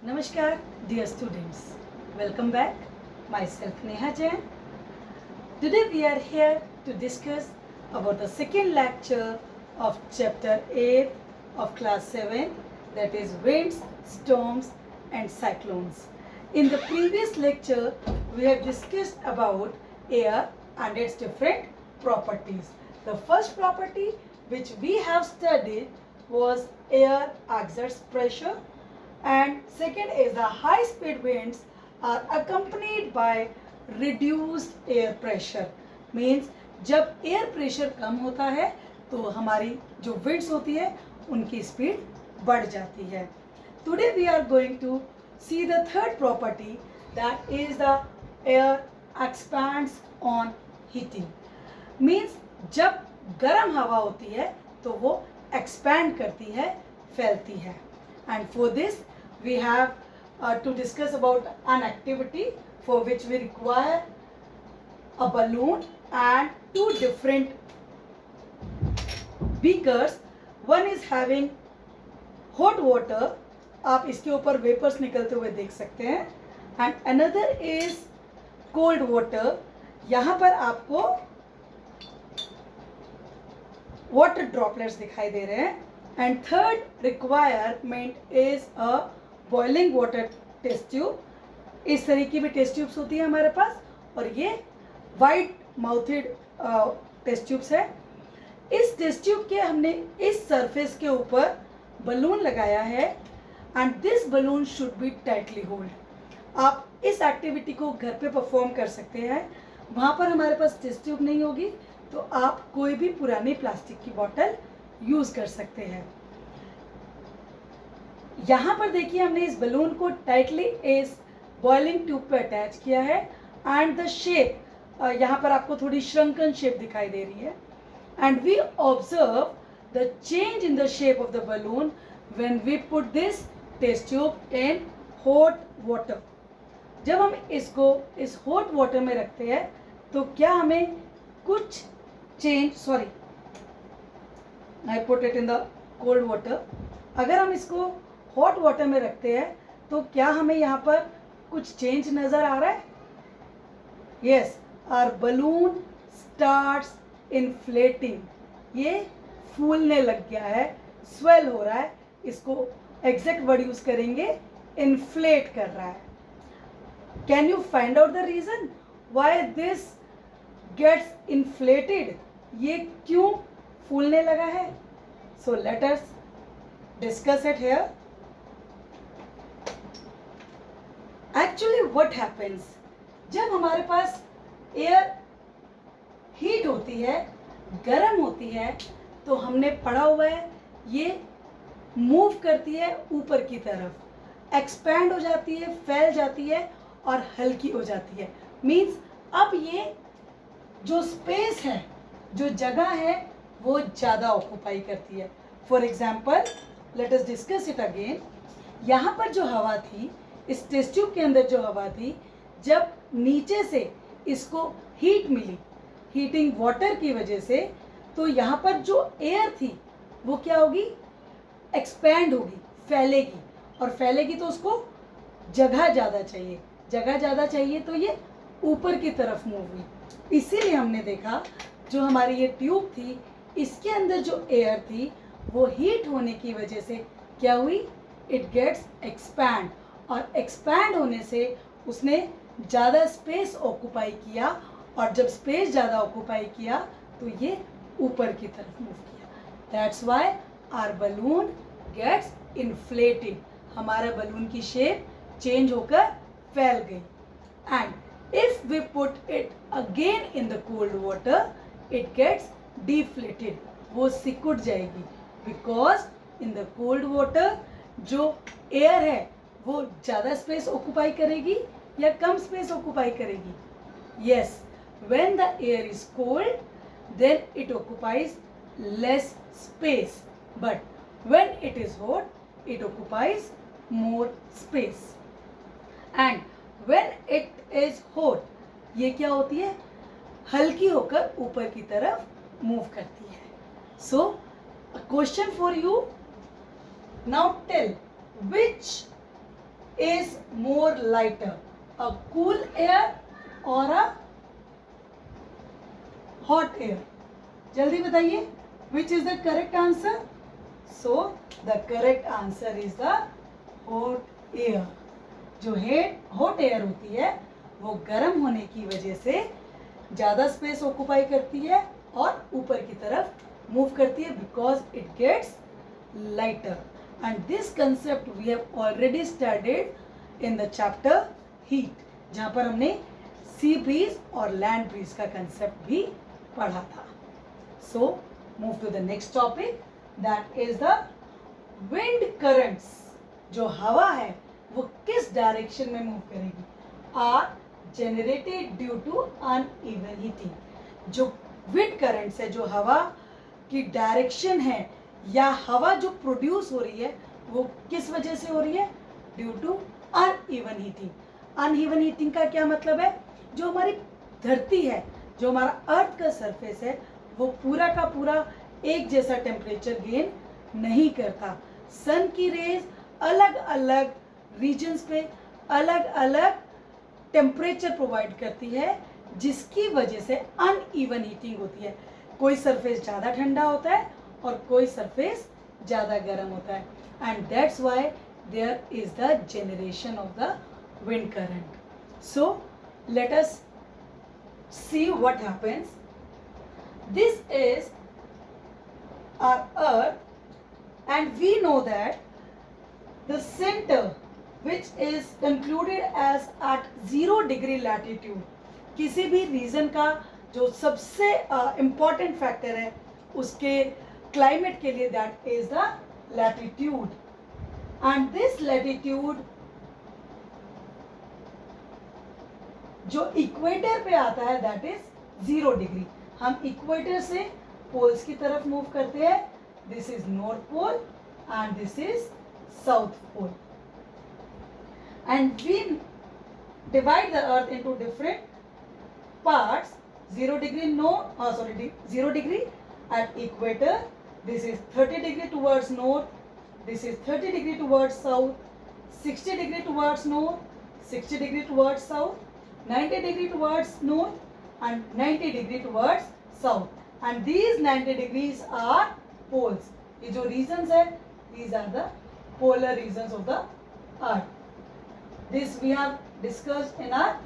Namaskar, dear students. Welcome back. Myself Neha Jain. Today we are here to discuss about the second lecture of chapter 8 of class 7, that is winds, storms and cyclones. In the previous lecture we have discussed about air and its different properties. The first property which we have studied was air exerts pressure, and second is the high speed winds are accompanied by reduced air pressure. Means जब air pressure कम होता है तो हमारी जो winds होती है उनकी speed बढ़ जाती है. Today we are going to see the third property, that is the air expands on heating. Means जब गर्म हवा होती है तो वो एक्सपैंड करती है, फैलती है. And for this we have to discuss about an activity for which we require a balloon and two different beakers. One is having hot water, आप इसके ऊपर वेपर्स निकलते हुए देख सकते हैं, and another is cold water. यहाँ पर आपको वाटर ड्रॉपलेट्स दिखाई दे रहे हैं. And third requirement is a boiling water test tube. इस तरह की भी टेस्ट ट्यूब्स होती है हमारे पास, और ये वाइड माउथेड टेस्ट ट्यूब्स है. इस टेस्ट ट्यूब के हमने इस सरफेस के ऊपर बलून लगाया है, and this balloon should be tightly hold. आप इस एक्टिविटी को घर पे परफॉर्म कर सकते हैं. वहाँ पर हमारे पास टेस्ट ट्यूब नहीं होगी तो आप कोई भी पुरानी प्लास्टिक की बॉटल यूज कर सकते हैं. यहाँ पर देखिए हमने इस बलून को टाइटली इस बॉइलिंग ट्यूब पे अटैच किया है, एंड द शेप यहाँ पर आपको थोड़ी श्रंकन शेप दिखाई दे रही है. And we observe the change in the shape of the balloon when we put this test tube in hot water. जब हम इसको इस हॉट वाटर में रखते हैं तो क्या हमें कुछ change, I put it in the cold water. अगर हम इसको हॉट वाटर में रखते हैं तो क्या हमें यहाँ पर कुछ चेंज नज़र आ रहा है? Yes, our balloon starts inflating. ये फूलने लग गया है, स्वेल हो रहा है. इसको एग्जैक्ट वर्ड यूज करेंगे, इन्फ्लेट कर रहा है. Can you find out the reason why this gets inflated? ये क्यों फूलने लगा है? So let us discuss it here. Actually what happens, जब हमारे पास एयर हीट होती है, गर्म होती है, तो हमने पढ़ा हुआ है ये मूव करती है ऊपर की तरफ, एक्सपैंड हो जाती है, फैल जाती है और हल्की हो जाती है. मीन्स अब ये जो स्पेस है, जो जगह है, वो ज़्यादा ऑक्यूपाई करती है. For example let us discuss it again. यहाँ पर जो हवा थी, इस टेस्ट ट्यूब के अंदर जो हवा थी, जब नीचे से इसको हीट मिली, हीटिंग वाटर की वजह से, तो यहाँ पर जो एयर थी वो क्या होगी? एक्सपैंड होगी, फैलेगी. और फैलेगी तो उसको जगह ज़्यादा चाहिए, जगह ज़्यादा चाहिए तो ये ऊपर की तरफ मूव हुई. इसीलिए हमने देखा जो हमारी ये ट्यूब थी, इसके अंदर जो एयर थी वो हीट होने की वजह से क्या हुई? इट गेट्स एक्सपैंड, और एक्सपैंड होने से उसने ज़्यादा स्पेस ऑक्यूपाई किया, और जब स्पेस ज़्यादा ऑक्यूपाई किया तो ये ऊपर की तरफ मूव किया. That's why our balloon gets inflated. हमारा बलून की शेप चेंज होकर फैल गई. And if we put it again in the cold water, it gets deflated. वो सिकुड़ जाएगी, because in the cold water जो एयर है वो ज़्यादा स्पेस ऑक्यूपाई करेगी या कम स्पेस ऑक्यूपाई करेगी? Yes, when the air is cold, then it occupies less space, but when it is hot, it occupies more space. And when it is hot, ये क्या होती है? हल्की होकर ऊपर की तरफ मूव करती है. So a question for you, now tell which is more lighter, a cool air or a hot air? जल्दी बताइए, which is the correct answer? So the correct answer is the hot air. जो hot air होती है वो गर्म होने की वजह से ज़्यादा स्पेस ऑक्यूपाई करती है और ऊपर की तरफ मूव करती है, because it gets lighter. And this concept we have already studied in the chapter heat, जहाँ पर हमने सी ब्रीज और लैंड ब्रीज का कंसेप्ट भी पढ़ा था. So move to the next topic, that is the wind currents. जो हवा है वो किस डायरेक्शन में मूव करेगी? Are generated due to uneven heating. जो विंड करंट्स है, जो हवा की डायरेक्शन है या हवा जो प्रोड्यूस हो रही है वो किस वजह से हो रही है? Due to uneven heating. Uneven heating का क्या मतलब है? जो हमारी धरती है, जो हमारा अर्थ का सरफेस है, वो पूरा का पूरा एक जैसा टेम्परेचर गेन नहीं करता. सन की रेज अलग अलग रीजन्स पे अलग अलग टेम्परेचर प्रोवाइड करती है, जिसकी वजह से अनइवन हीटिंग होती है. कोई सरफेस ज़्यादा ठंडा होता है और कोई सरफेस ज़्यादा गर्म होता है. And that's why there is the generation of the wind current. So let us see what happens. This is our earth and we know that the center, which is concluded as at 0 degree latitude, किसी भी reason का जो सबसे important factor है उसके climate के लिए, that is the latitude. And this latitude जो इक्वेटर पे आता है दैट इज 0 डिग्री. हम इक्वेटर से पोल्स की तरफ मूव करते हैं. This is north pole and this is South Pole, and we divide the earth into different parts. 0 degree 0 degree at equator. This is 30 degree towards north, this is 30 degree towards south, 60 degree towards north, 60 degree towards south, 90 degree towards north and 90 degree towards south. And these 90 degrees are poles. ये जो regions है, these are the polar regions of the earth. This we have discussed in our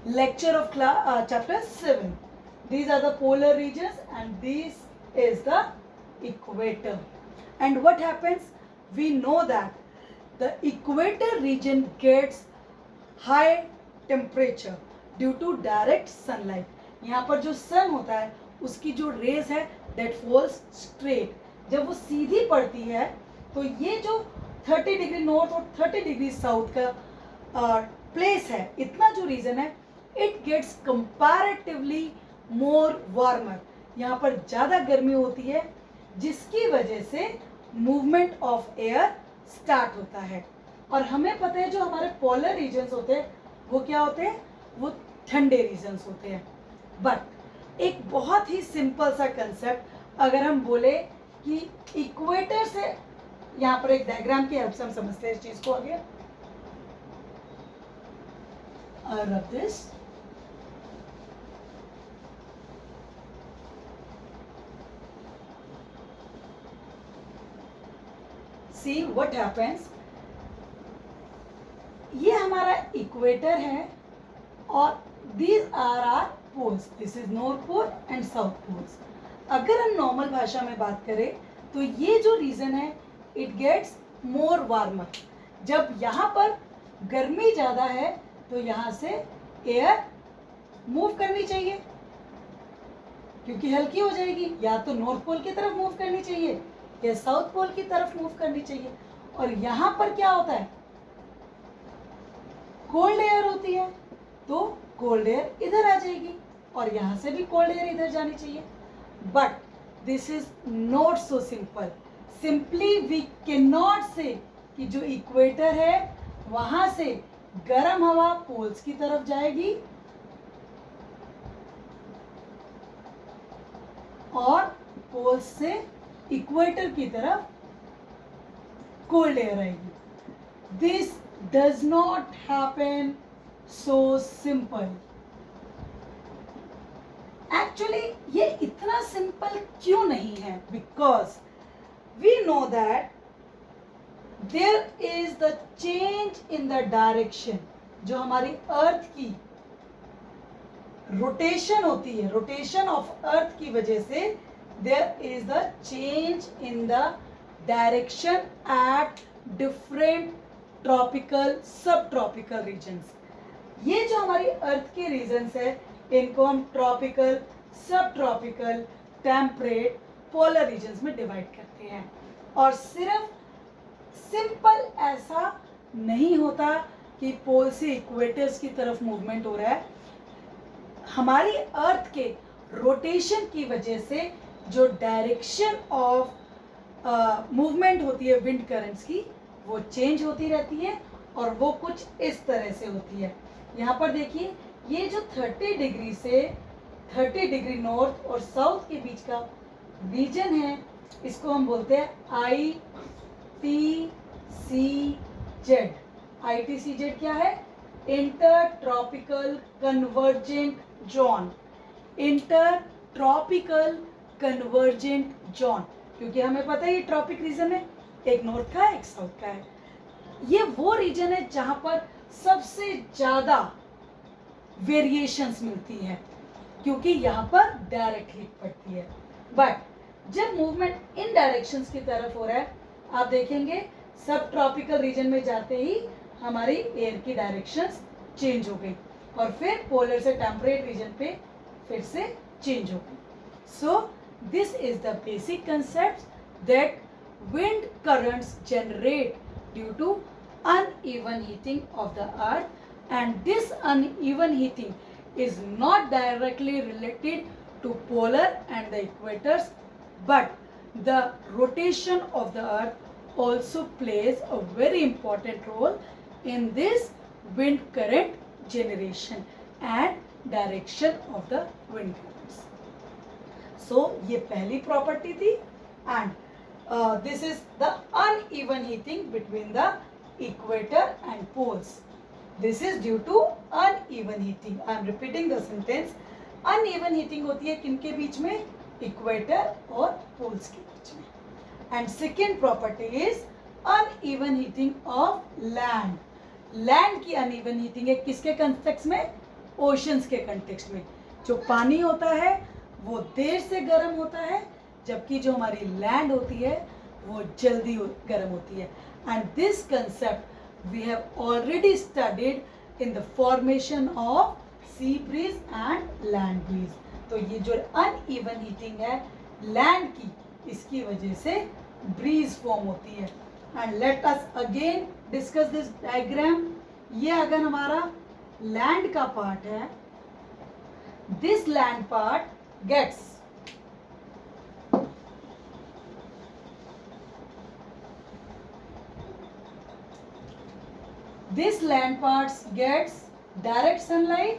lecture of chapter 7. These are the polar regions and this is the equator. And what happens? We know that the equator region gets high temperature due to direct sunlight. यहाँ पर जो sun होता है उसकी जो rays है that falls straight. जब वो सीधी पड़ती है तो ये जो 30 डिग्री नॉर्थ और 30 डिग्री साउथ का प्लेस है, इतना जो रीजन है, it gets comparatively more warmer. यहाँ पर ज़्यादा गर्मी होती है, जिसकी वजह से मूवमेंट ऑफ एयर स्टार्ट होता है. और हमें पता है जो हमारे पोलर रीजन्स होते हैं वो क्या होते हैं? वो ठंडे रीजन्स होते हैं. बट एक बहुत ही सिंपल सा कंसेप्ट अगर हम बोले कि इक्वेटर से, यहाँ पर एक डायग्राम की हेल्प से हम समझते हैं इस चीज को. आगे rub this. See what happens. ये हमारा इक्वेटर है और these are our poles. This is north pole and south poles. अगर हम नॉर्मल भाषा में बात करें तो ये जो रीजन है इट गेट्स मोर वार्मर. जब यहाँ पर गर्मी ज़्यादा है तो यहाँ से एयर मूव करनी चाहिए क्योंकि हल्की हो जाएगी. या तो नॉर्थ पोल की तरफ मूव करनी चाहिए या साउथ पोल की तरफ मूव करनी चाहिए. और यहाँ पर क्या होता है? कोल्ड एयर होती है, तो कोल्ड एयर इधर आ जाएगी और यहाँ से भी कोल्ड एयर इधर जानी चाहिए. But this is not so simple. Simply we can not say कि जो इक्वेटर है वहां से गर्म हवा पोल्स की तरफ जाएगी और पोल्स से इक्वेटर की तरफ कोल्ड एयर आएगी. this does not happen so simple. Actually ये इतना सिंपल क्यों नहीं है? Because we know that there is the change in the direction. जो हमारी अर्थ की रोटेशन होती है, रोटेशन ऑफ अर्थ की वजह से there is the change in the direction at different tropical subtropical regions. ये जो हमारी अर्थ के रीजन्स है इनको हम ट्रॉपिकल, सब ट्रॉपिकल, टेम्परेट, पोलर रीजन्स में डिवाइड करते हैं. और सिर्फ सिंपल ऐसा नहीं होता कि पोल से इक्वेटर्स की तरफ मूवमेंट हो रहा है. हमारी अर्थ के रोटेशन की वजह से जो डायरेक्शन ऑफ मूवमेंट होती है विंड करंट्स की वो चेंज होती रहती है और वो कुछ इस तरह से होती है. यहाँ पर देखिए ये जो 30 डिग्री से 30 डिग्री नॉर्थ और साउथ के बीच का रीजन है इसको हम बोलते हैं ITCZ. ITCZ क्या है? Inter tropical convergent zone. Inter tropical convergent zone, क्योंकि हमें पता है ये ट्रॉपिक रीजन है, एक नॉर्थ का है एक साउथ का है. ये वो रीजन है जहां पर सबसे ज्यादा वेरिएशंस मिलती है क्योंकि यहाँ पर डायरेक्ट हीट पड़ती है. बट जब मूवमेंट इन डायरेक्शंस की तरफ हो रहा है आप देखेंगे सब ट्रॉपिकल रीजन में जाते ही हमारी एयर की डायरेक्शंस चेंज हो गई और फिर पोलर से टेम्परेट रीजन पे फिर से चेंज हो गई. So this is the basic concept that wind currents generate due to uneven heating of the earth, and this uneven heating is not directly related to polar and the equators, but the rotation of the earth also plays a very important role in this wind current generation and direction of the wind currents. So ये पहली property थी. and this is the uneven heating between the equator and poles. This is due to uneven heating. I am repeating the sentence. Uneven heating होती है किनके बीच में? Equator और poles के बीच में. And second property is uneven heating of land. Land की uneven heating है किसके कंटेक्स्ट में? Oceans के कंटेक्स्ट में. जो पानी होता है वो देर से गर्म होता है जबकि जो हमारी लैंड होती है वो जल्दी गर्म होती है. And this concept we have already studied in the formation of sea breeze and land breeze. तो ये जो अनइवन हीटिंग है लैंड की इसकी वजह से ब्रीज फॉर्म होती है. And let us again discuss this diagram. ये अगर हमारा लैंड का पार्ट है, this land part gets this land parts gets direct sunlight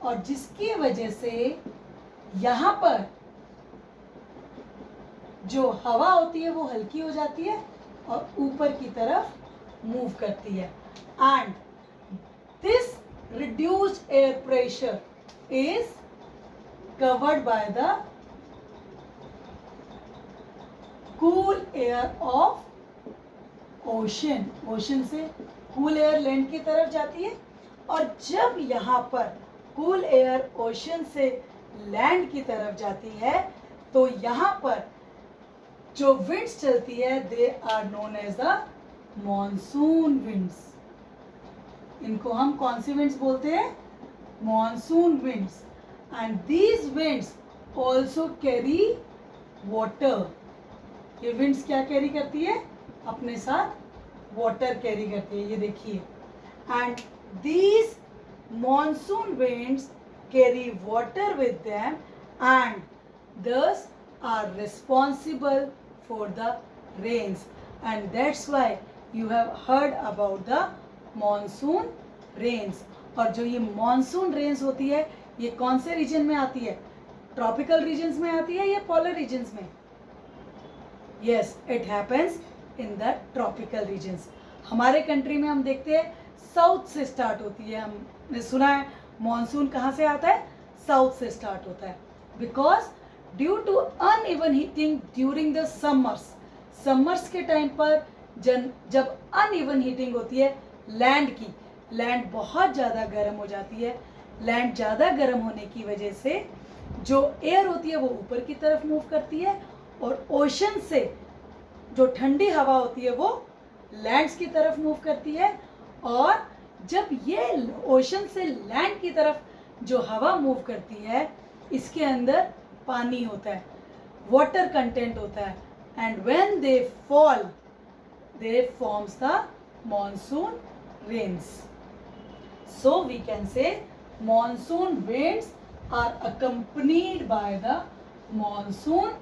और जिसकी वजह से यहाँ पर जो हवा होती है वो हल्की हो जाती है और ऊपर की तरफ मूव करती है. And this reduced air pressure is covered by the cool air of ocean. Ocean से कूल एयर लैंड की तरफ जाती है और जब यहाँ पर कूल एयर ओशन से लैंड की तरफ जाती है तो यहाँ पर जो विंड्स चलती है they are known as the monsoon winds. इनको हम कौन सी विंड्स बोलते हैं? Monsoon winds. And these winds also carry water. ये विंड्स क्या कैरी करती है? अपने साथ वाटर कैरी करती है. ये देखिए. And these monsoon winds carry water with them and this are responsible for the rains. And that's why you have heard about the monsoon rains. और जो ये मॉनसून रेन्स होती है ये कौन से रीजन में आती है? ट्रॉपिकल रीजन्स में आती है या पोलर रीजन्स में? Yes, it happens in the tropical regions. हमारे कंट्री में हम देखते हैं साउथ से स्टार्ट होती है। हमने सुना है मॉनसून कहाँ से आता है, साउथ से स्टार्ट होता है। Because due to uneven heating during the summers के टाइम पर जब अनइवन हीटिंग होती है लैंड की, लैंड बहुत ज़्यादा गर्म हो जाती है। लैंड ज़्यादा गर्म होने की वजह से जो एयर होती है वो ऊपर की तरफ मूव करती है, और ओशन से जो ठंडी हवा होती है वो लैंड्स की तरफ मूव करती है। और जब ये ओशन से लैंड की तरफ जो हवा मूव करती है, इसके अंदर पानी होता है, वाटर कंटेंट होता है, and when they fall they forms the monsoon rains. So we can say monsoon winds are accompanied by the monsoon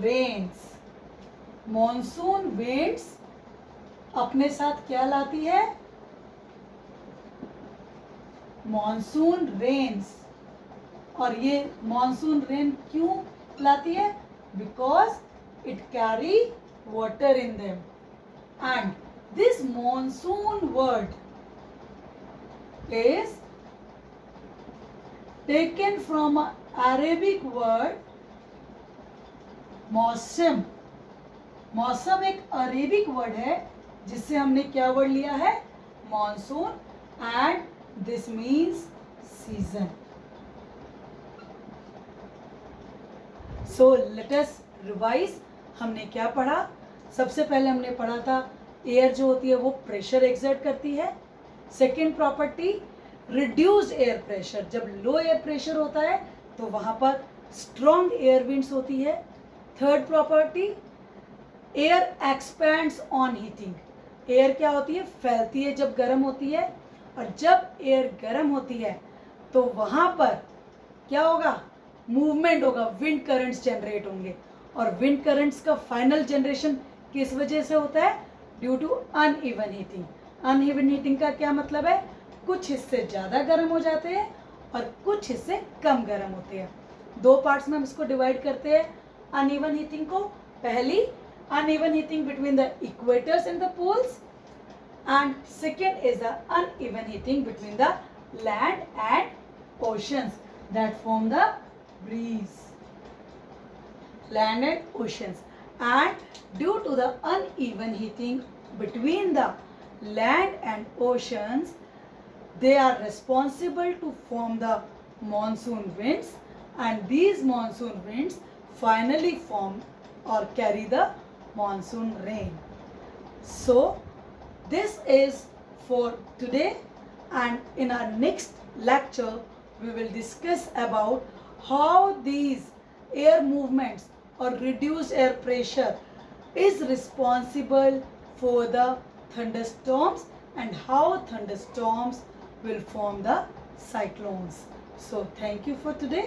rains. Monsoon winds अपने साथ क्या लाती है, मॉनसून रेन्स. और ये मॉनसून रेन क्यों लाती है, because it carry water in them. And this monsoon word is taken from an Arabic word मौसम. मौसम एक अरेबिक वर्ड है जिससे हमने क्या वर्ड लिया है, monsoon, and this means season. So let us revise. हमने क्या पढ़ा, सबसे पहले हमने पढ़ा था एयर जो होती है वो प्रेशर एक्सर्ट करती है. Second property, reduced air pressure. जब लो एयर प्रेशर होता है तो वहाँ पर स्ट्रॉन्ग एयर विंड्स होती है. Third property, air expands on heating. Air क्या होती है, फैलती है जब गर्म होती है, और जब एयर गर्म होती है तो वहाँ पर क्या होगा, मूवमेंट होगा, विंड करंट्स जनरेट होंगे. और विंड करंट्स का फाइनल जनरेशन किस वजह से होता है, due to uneven heating. Uneven heating का क्या मतलब है, कुछ हिस्से ज़्यादा गर्म हो जाते हैं और कुछ हिस्से कम गर्म होते हैं. दो पार्ट्स में हम इसको डिवाइड करते हैं अनइवन हीटिंग को. पहली, uneven heating between the equators and the poles, and second is the uneven heating between the land and oceans that form the breeze. Land and oceans. And due to the uneven heating between the land and oceans, they are responsible to form the monsoon winds, and these monsoon winds finally form or carry the monsoon rain. So this is for today, and in our next lecture we will discuss about how these air movements or reduced air pressure is responsible for the thunderstorms and how thunderstorms will form the cyclones. So thank you for today.